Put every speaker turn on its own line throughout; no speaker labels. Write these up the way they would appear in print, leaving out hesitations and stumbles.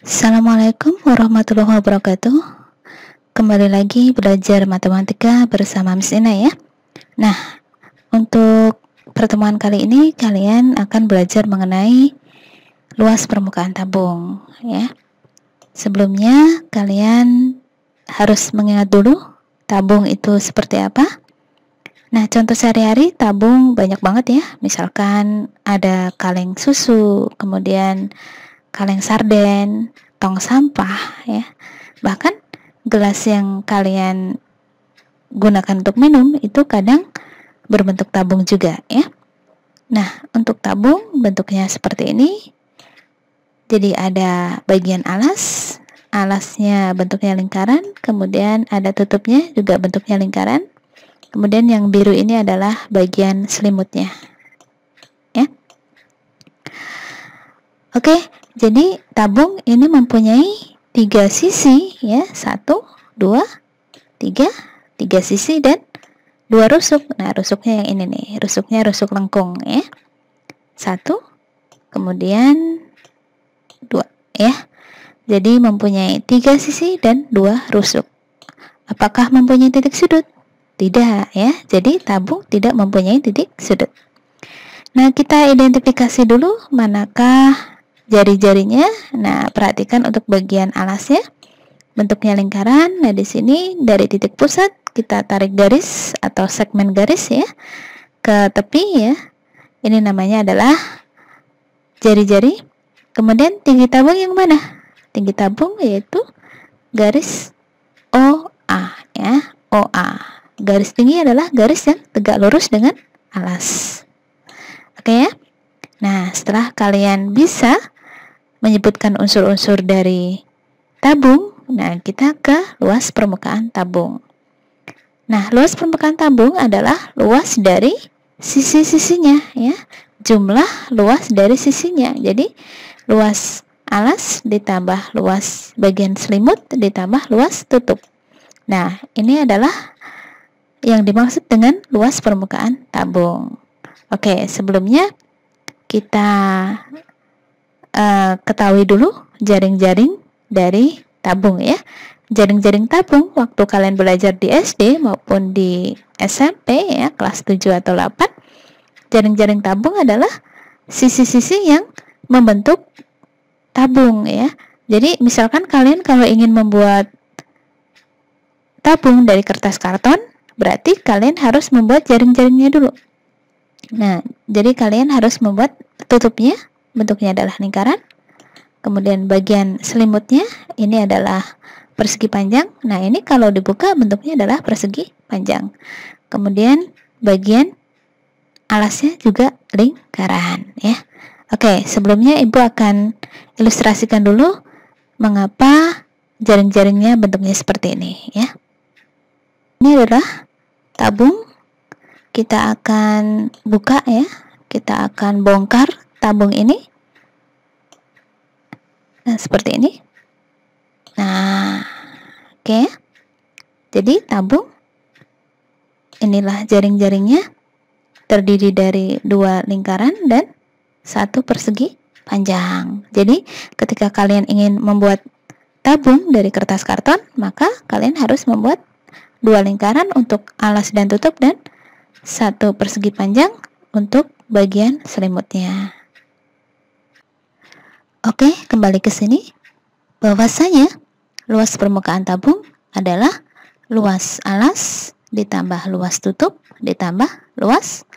Assalamualaikum warahmatullahi wabarakatuh. Kembali lagi belajar matematika bersama Miss Ina ya. Nah, untuk pertemuan kali ini kalian akan belajar mengenai luas permukaan tabung ya. Sebelumnya kalian harus mengingat dulu tabung itu seperti apa. Nah, contoh sehari-hari tabung banyak banget ya. Misalkan ada kaleng susu, kemudian kaleng sarden, tong sampah ya. Bahkan gelas yang kalian gunakan untuk minum itu kadang berbentuk tabung juga ya. Nah, untuk tabung bentuknya seperti ini. Jadi ada bagian alas, alasnya bentuknya lingkaran, kemudian ada tutupnya juga bentuknya lingkaran. Kemudian yang biru ini adalah bagian selimutnya. Ya. Oke, jadi tabung ini mempunyai 3 sisi ya, 1, 2, 3 sisi dan 2 rusuk. Nah, rusuknya yang ini nih, rusuknya rusuk lengkung ya. 1, kemudian 2 ya. Jadi mempunyai 3 sisi dan 2 rusuk. Apakah mempunyai titik sudut? Tidak ya. Jadi tabung tidak mempunyai titik sudut. Nah, kita identifikasi dulu manakah jari-jarinya. Nah, perhatikan untuk bagian alasnya, bentuknya lingkaran. Nah, di sini dari titik pusat kita tarik garis atau segmen garis ya ke tepi ya. Ini namanya adalah jari-jari. Kemudian tinggi tabung yang mana? Tinggi tabung yaitu garis OA ya, OA. Garis tinggi adalah garis yang tegak lurus dengan alas. Oke ya. Nah, setelah kalian bisa menyebutkan unsur-unsur dari tabung, nah kita ke luas permukaan tabung. Nah, luas permukaan tabung adalah luas dari sisi-sisinya ya. Jumlah luas dari sisinya. Jadi, luas alas ditambah luas bagian selimut ditambah luas tutup. Nah, ini adalah yang dimaksud dengan luas permukaan tabung. Oke, sebelumnya kita ketahui dulu jaring-jaring dari tabung ya. Jaring-jaring tabung waktu kalian belajar di SD maupun di SMP ya, kelas 7 atau 8, jaring-jaring tabung adalah sisi-sisi yang membentuk tabung ya. Jadi misalkan kalian kalau ingin membuat tabung dari kertas karton, berarti kalian harus membuat jaring-jaringnya dulu. Nah, jadi kalian harus membuat tutupnya, bentuknya adalah lingkaran. Kemudian bagian selimutnya ini adalah persegi panjang. Nah, ini kalau dibuka bentuknya adalah persegi panjang. Kemudian bagian alasnya juga lingkaran ya. Oke, sebelumnya Ibu akan ilustrasikan dulu mengapa jaring-jaringnya bentuknya seperti ini ya. Ini adalah tabung. Kita akan buka ya. Kita akan bongkar tabung ini. Nah, seperti ini. Nah, oke. Jadi tabung inilah jaring-jaringnya, terdiri dari 2 lingkaran dan 1 persegi panjang. Jadi ketika kalian ingin membuat tabung dari kertas karton, maka kalian harus membuat 2 lingkaran untuk alas dan tutup dan 1 persegi panjang untuk bagian selimutnya. Oke, kembali ke sini. Bahwasanya luas permukaan tabung adalah luas alas ditambah luas tutup ditambah luas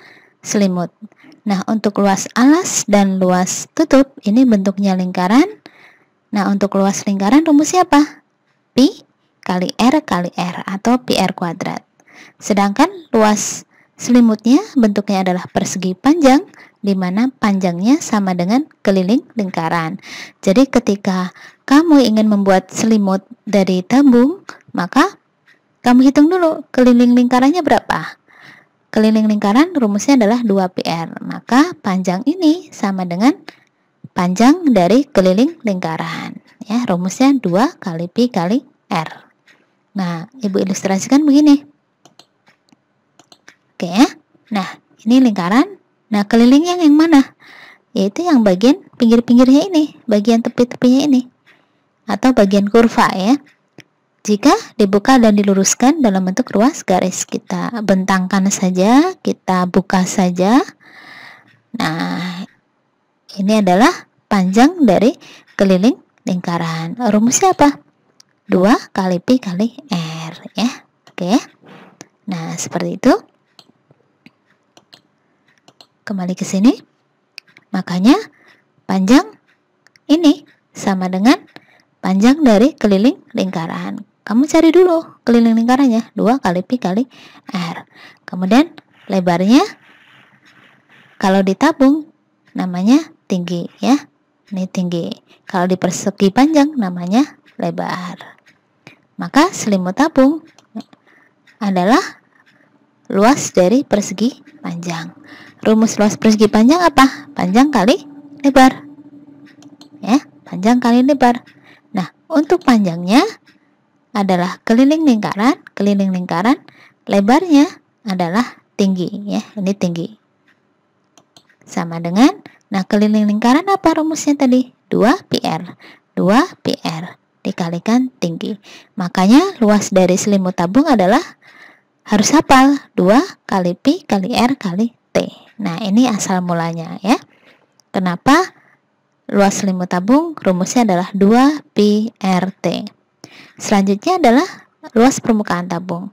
selimut. Nah, untuk luas alas dan luas tutup ini bentuknya lingkaran. Nah, untuk luas lingkaran rumusnya apa? Pi kali R atau pi R kuadrat. Sedangkan luas selimutnya bentuknya adalah persegi panjang, di mana panjangnya sama dengan keliling lingkaran. Jadi ketika kamu ingin membuat selimut dari tabung, maka kamu hitung dulu keliling lingkarannya berapa. Keliling lingkaran rumusnya adalah 2πr. Maka panjang ini sama dengan panjang dari keliling lingkaran. Ya, rumusnya 2 kali pi kali r. Nah, Ibu ilustrasikan begini. Oke ya. Nah, ini lingkaran. Nah, kelilingnya yang mana? Yaitu yang bagian pinggir-pinggirnya ini, bagian tepi-tepinya ini. atau bagian kurva ya. Jika dibuka dan diluruskan dalam bentuk ruas garis, kita bentangkan saja, kita buka saja. Nah, ini adalah panjang dari keliling lingkaran. Rumusnya apa? 2 kali Pi kali R ya. Oke. Nah, seperti itu. Kembali ke sini. Makanya panjang ini sama dengan panjang dari keliling lingkaran. Kamu cari dulu keliling lingkarannya, 2 kali Pi kali R. Kemudian lebarnya kalau ditabung namanya tinggi ya. Ini tinggi. Kalau di persegi panjang namanya lebar. Maka selimut tabung adalah luas dari persegi panjang. Rumus luas persegi panjang apa? Panjang kali lebar. Ya, panjang kali lebar. Nah, untuk panjangnya adalah keliling lingkaran, lebarnya adalah tinggi ya. Ini tinggi. Sama dengan, nah keliling lingkaran apa rumusnya tadi? 2πr. 2πr dikalikan tinggi. Makanya luas dari selimut tabung adalah harus hafal 2 kali Pi kali R kali T. Nah, ini asal mulanya ya. Kenapa luas selimut tabung rumusnya adalah 2πRT. Selanjutnya adalah luas permukaan tabung.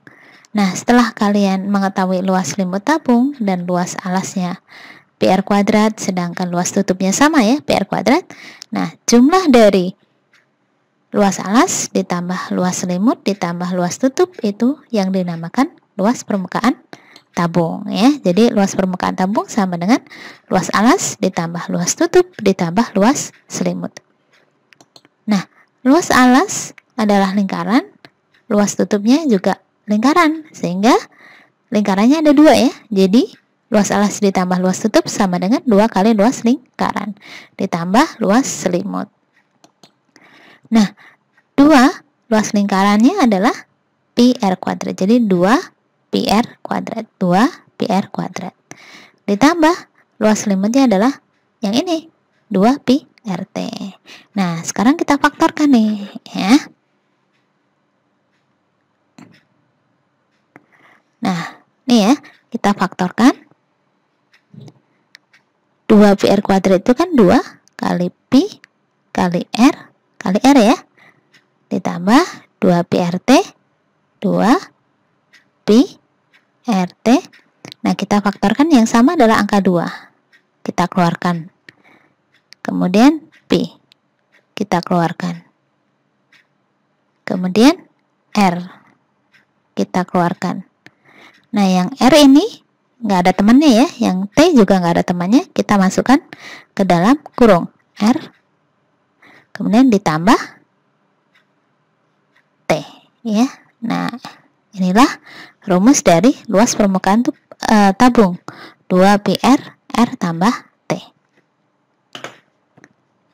Nah, setelah kalian mengetahui luas selimut tabung dan luas alasnya PR kuadrat, sedangkan luas tutupnya sama ya, PR kuadrat. Nah, jumlah dari luas alas ditambah luas selimut ditambah luas tutup itu yang dinamakan luas permukaan tabung ya. Jadi luas permukaan tabung sama dengan luas alas ditambah luas tutup ditambah luas selimut. Nah, luas alas adalah lingkaran, luas tutupnya juga lingkaran, sehingga lingkarannya ada 2 ya. Jadi luas alas ditambah luas tutup sama dengan 2 kali luas lingkaran ditambah luas selimut. Nah, 2 luas lingkarannya adalah Pi R kuadrat. Jadi 2 Pi R kuadrat, 2 Pi R kuadrat. Ditambah luas selimutnya adalah yang ini, 2 Pi RT. Nah, sekarang kita faktorkan nih ya. Nah, nih ya, kita faktorkan. 2 Pi R kuadrat itu kan 2 kali Pi kali R ya. Ditambah 2 Pi RT, 2 Pi RT. Nah, kita faktorkan yang sama adalah angka 2. Kita keluarkan. Kemudian Pi. Kita keluarkan. Kemudian R. Kita keluarkan. Nah, yang R ini nggak ada temannya ya, yang T juga nggak ada temannya, kita masukkan ke dalam kurung R, kemudian ditambah T ya. Nah, inilah rumus dari luas permukaan tabung, 2 Pi R tambah T.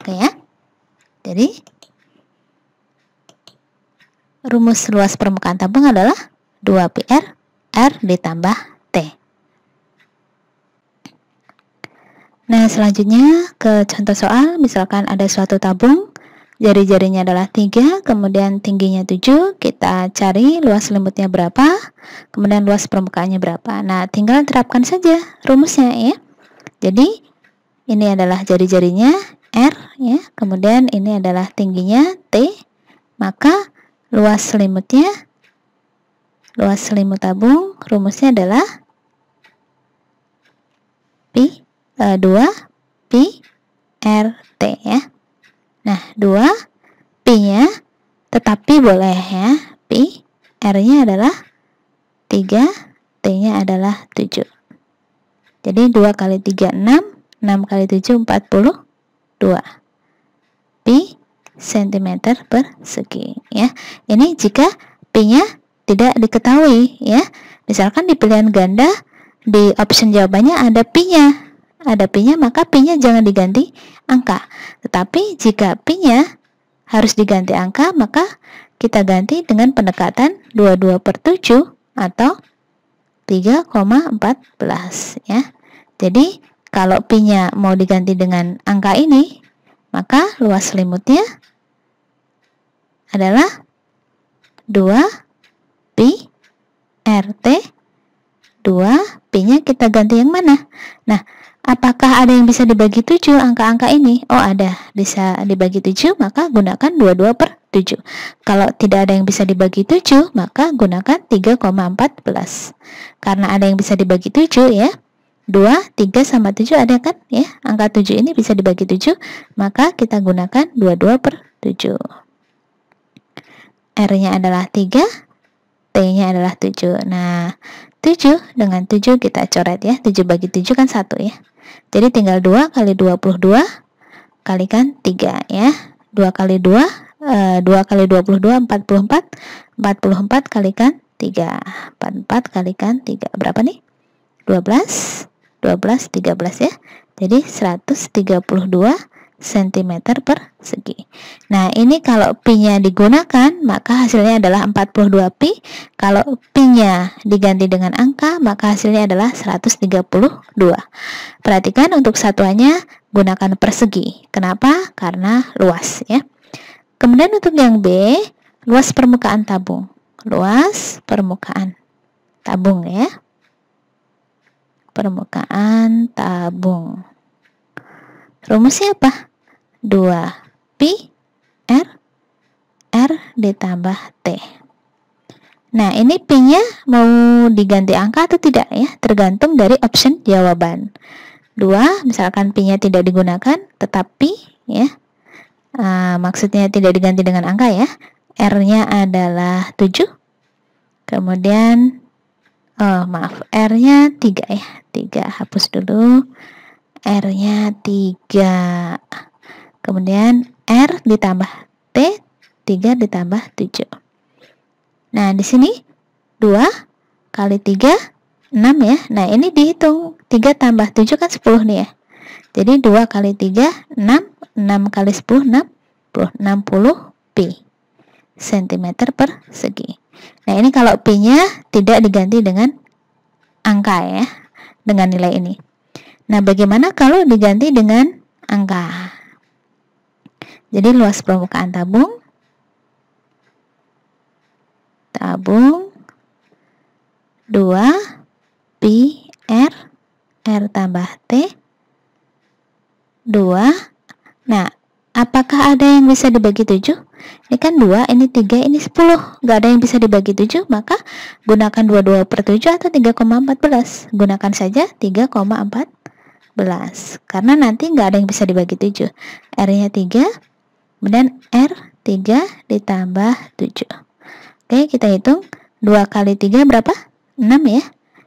Oke ya. Jadi rumus luas permukaan tabung adalah 2 Pi R ditambah T. Nah, selanjutnya ke contoh soal. Misalkan ada suatu tabung, jari-jarinya adalah 3, kemudian tingginya 7. Kita cari luas selimutnya berapa, kemudian luas permukaannya berapa. Nah, tinggal terapkan saja rumusnya ya. Jadi ini adalah jari-jarinya R ya, kemudian ini adalah tingginya T, maka luas selimut tabung rumusnya adalah 2 Pi RT ya. Nah, 2 Pi-nya tetap Pi boleh ya. Pi, R-nya adalah 3, T-nya adalah 7. Jadi 2 kali 3 6, 6 kali 7 42 Pi cm persegi ya. Ini jika Pi-nya tidak diketahui ya. Misalkan di pilihan ganda di option jawabannya ada Pi-nya. Maka Pi-nya jangan diganti angka. Tetapi jika Pi-nya harus diganti angka, maka kita ganti dengan pendekatan 22/7 atau 3,14 ya. Jadi kalau Pi-nya mau diganti dengan angka ini, maka luas selimutnya adalah 2 pi RT 2, pi-nya kita ganti yang mana? Nah, apakah ada yang bisa dibagi 7 angka-angka ini? Oh, ada. Bisa dibagi 7, maka gunakan 22/7. Kalau tidak ada yang bisa dibagi 7, maka gunakan 3,14. Karena ada yang bisa dibagi 7 ya. 2, 3 sama 7 ada kan ya? Angka 7 ini bisa dibagi 7, maka kita gunakan 22/7. R-nya adalah 3, T-nya adalah 7. Nah, 7 dengan 7 kita coret ya. 7 bagi 7 kan 1 ya. Jadi tinggal 2 kali 22 kalikan 3 ya. 2 kali 2, 2 kali 22, 44. 44 kalikan 3. 44 kalikan 3. Berapa nih? 12, 12, 13 ya. Jadi 132 cm persegi. Nah, ini kalau pi-nya digunakan, maka hasilnya adalah 42 pi. Kalau pi-nya diganti dengan angka, maka hasilnya adalah 132. Perhatikan untuk satuannya gunakan persegi. Kenapa? Karena luas ya. Kemudian untuk yang B, luas permukaan tabung. Luas permukaan tabung ya. Permukaan tabung. Rumusnya apa? 2 pi R ditambah T. Nah, ini pi-nya mau diganti angka atau tidak ya? Tergantung dari option jawaban. 2, misalkan pi-nya tidak digunakan, tetapi ya, maksudnya tidak diganti dengan angka ya. R-nya adalah 7. Kemudian, R-nya 3 ya. 3, hapus dulu. R-nya 3. Kemudian R ditambah T, 3 ditambah 7. Nah, di sini 2 kali 3, 6 ya. Nah, ini dihitung. 3 tambah 7 kan 10 nih ya. Jadi 2 kali 3, 6. 6 kali 10, 60 pi cm persegi. Nah, ini kalau pi-nya tidak diganti dengan angka ya, dengan nilai ini. Nah, bagaimana kalau diganti dengan angka? Jadi luas permukaan tabung 2 pi R tambah T 2. Nah, apakah ada yang bisa dibagi 7? Ini kan 2, ini 3, ini 10. Gak ada yang bisa dibagi 7, maka gunakan 22/7 atau 3,14. Gunakan saja 3,14. Karena nanti nggak ada yang bisa dibagi 7. R-nya 3, kemudian R 3 ditambah 7. Oke, kita hitung. 2 kali 3 berapa? 6 ya.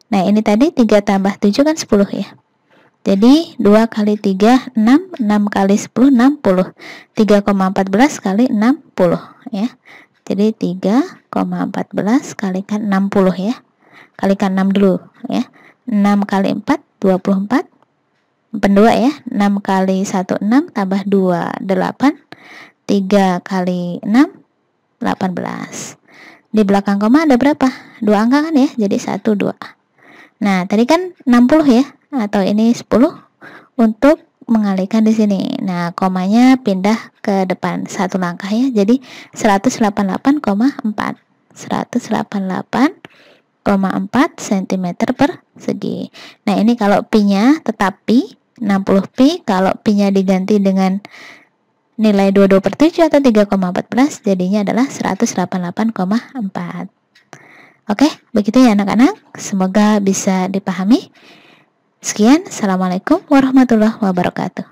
Nah, ini tadi 3 tambah 7 kan 10 ya. Jadi 2 kali 3, 6. 6 kali 10, 60. 3,14 kali 60 ya. Jadi 3,14 kalikan 60 ya. Kalikan 6 dulu ya. 6 kali 4, 24. 2 ya. 6 kali 1, 6. Tambah 2, 8. 3 kali 6, 18. Di belakang koma ada berapa? 2 angka kan ya. Jadi 1, 2. Nah, tadi kan 60 ya. Atau ini 10. Untuk mengalihkan di sini. Nah, komanya pindah ke depan 1 langkah ya. Jadi 188,4. 188,4 cm persegi. Nah, ini kalau pi-nya tetap pi 60 pi. Kalau pi-nya diganti dengan nilai 22/7 atau 3,14, jadinya adalah 188,4. Oke, begitu ya anak-anak. Semoga bisa dipahami. Sekian, assalamualaikum warahmatullahi wabarakatuh.